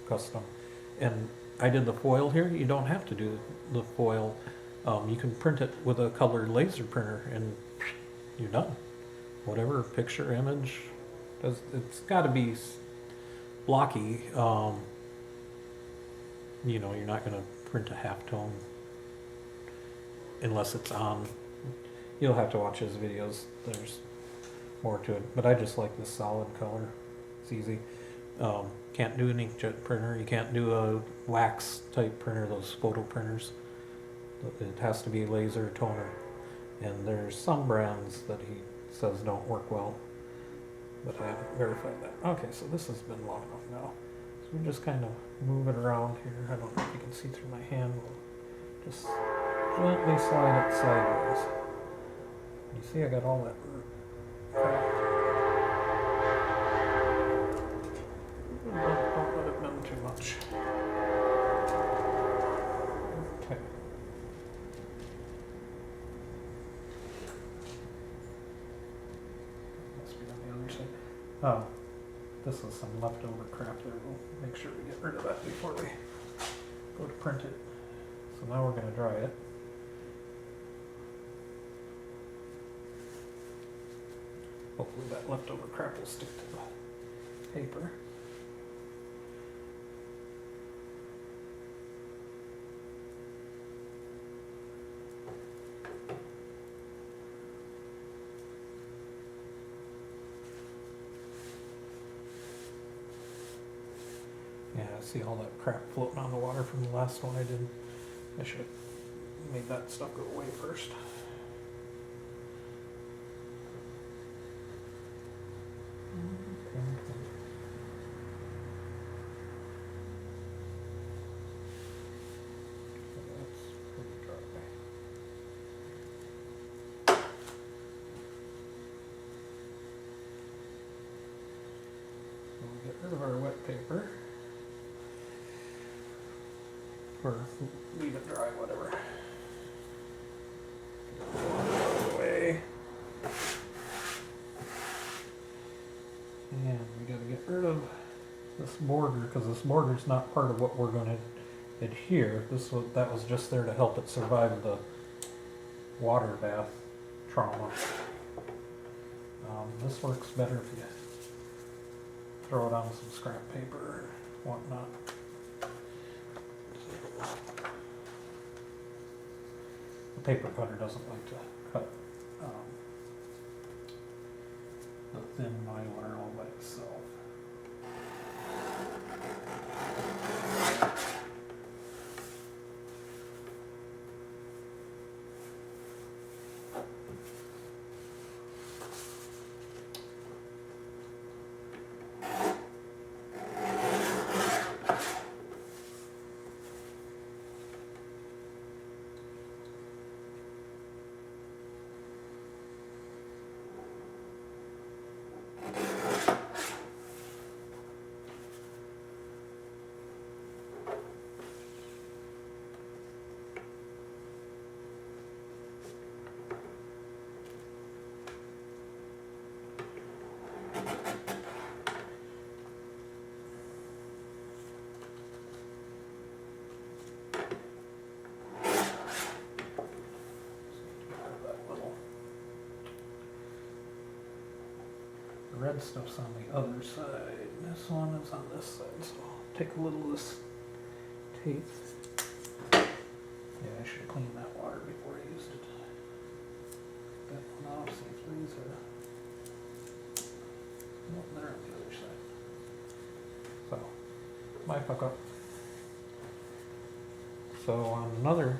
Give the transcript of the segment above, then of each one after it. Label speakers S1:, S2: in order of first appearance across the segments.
S1: custom. And I did the foil here. You don't have to do the foil. You can print it with a colored laser printer and you're done. Whatever picture, image, it's got to be blocky. You know, you're not going to print a halftone unless it's on. You'll have to watch his videos. There's more to it, but I just like this solid color. It's easy. Can't do an inkjet printer. You can't do a wax type printer, those photo printers. It has to be laser toner. And there's some brands that he says don't work well, but I haven't verified that. Okay, so this has been long enough now. So we just kind of move it around here. I don't know if you can see through my hand. We'll just gently slide it sideways. You see I got all that crap. Don't let it bend too much. Okay. Must be on the other side. Oh, this is some leftover crap there. We'll make sure we get rid of that before we go to print it. So now we're going to dry it. Hopefully that leftover crap will stick to the paper. Yeah, I see all that crap floating on the water from the last one I did. I should have made that stuff go away first. Get rid of our wet paper, or leave it dry, whatever. Get the away. And we got to get rid of this border because this border is not part of what we're going to adhere. That was just there to help it survive the water bath trauma. This works better if you throw it on some scrap paper or whatnot. The paper cutter doesn't like to cut the thin mylar all by itself. The red stuff's on the other side. This one is on this side, so I'll take a little of this tape. Yeah, I should have cleaned that water before I used it. That one off, see if these are... Nope, they're on the other side. So, my fuck up. So on another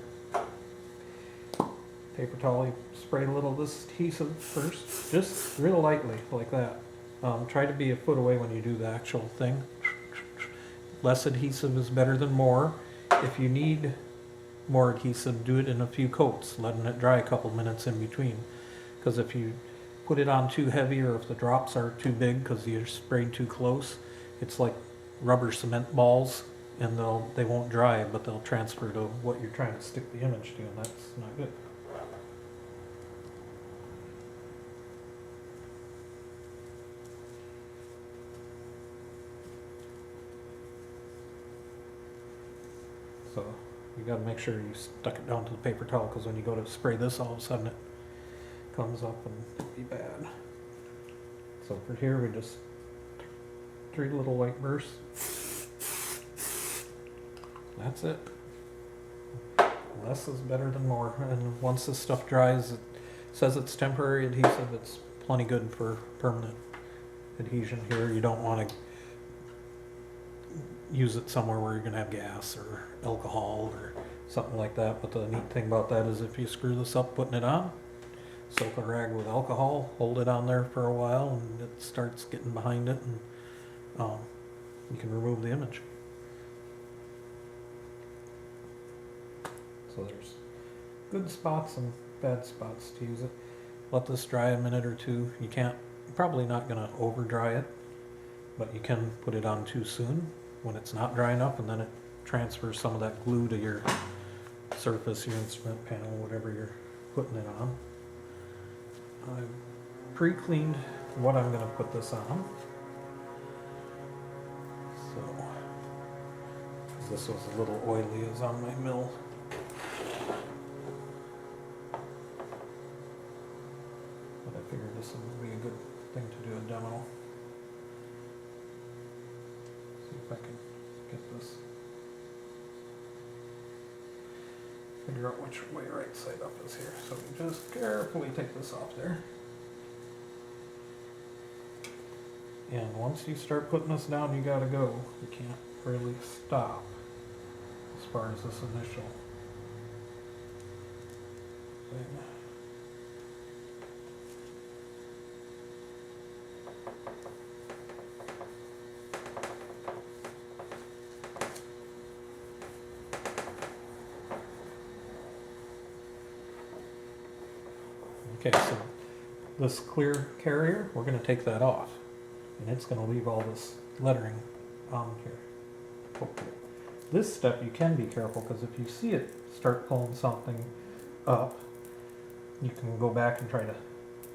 S1: paper towel, you spray a little of this adhesive first, just real lightly, like that. Try to be a foot away when you do the actual thing. Less adhesive is better than more. If you need more adhesive, do it in a few coats, letting it dry a couple minutes in between. Because if you put it on too heavy, or if the drops are too big because you're sprayed too close, it's like rubber cement balls, and they won't dry, but they'll transfer to what you're trying to stick the image to, and that's not good. So you gotta make sure you stuck it down to the paper towel, because when you go to spray this, all of a sudden it comes up and it'd be bad. So for here, we just 3 little white bursts. That's it. Less is better than more. And once this stuff dries, it says it's temporary adhesive. It's plenty good for permanent adhesion here. You don't want to use it somewhere where you're going to have gas or alcohol or something like that. But the neat thing about that is if you screw this up putting it on, soak a rag with alcohol, hold it on there for a while, and it starts getting behind it, and you can remove the image. So there's good spots and bad spots to use it. Let this dry a minute or two. You're probably not going to over dry it, but you can put it on too soon when it's not dry enough, and then it transfers some of that glue to your surface, your instrument panel, whatever you're putting it on. I've pre-cleaned what I'm going to put this on. So, 'cause this was a little oily, is on my mill. But I figured this would be a good thing to do a demo. See if I can get this. Figure out which way right side up is here. So we just carefully take this off there. And once you start putting this down, you gotta go. You can't really stop as far as this initial thing. Okay, so this clear carrier, we're going to take that off, and it's going to leave all this lettering on here. Hopefully. This step you can be careful, because if you see it start pulling something up, you can go back and try to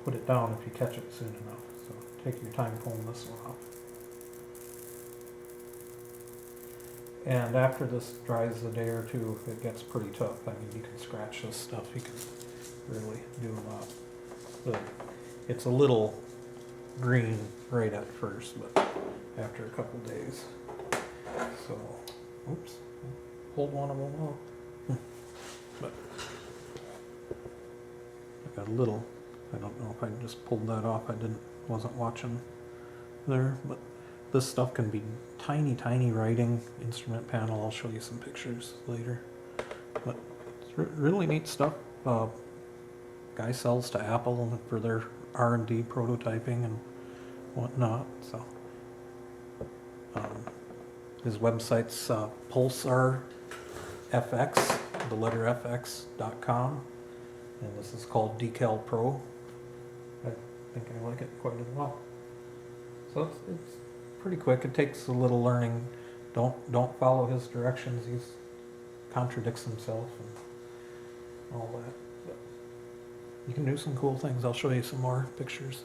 S1: put it down if you catch it soon enough. So take your time pulling this one off. And after this dries a day or two, it gets pretty tough. I mean, you can scratch this stuff. You can really do a lot. It's a little green right at first, but after a couple days. So, oops, hold one of them up. But I got a little, I don't know if I just pulled that off. Wasn't watching there, but this stuff can be tiny, tiny writing, instrument panel. I'll show you some pictures later. But it's really neat stuff. Guy sells to Apple for their R&D prototyping and whatnot. So his website's Pulsar FX, the letter FX.com, and this is called decalPro. I think I like it quite as well. So it's pretty quick. It takes a little learning. Don't follow his directions. He contradicts himself and all that. But you can do some cool things. I'll show you some more pictures.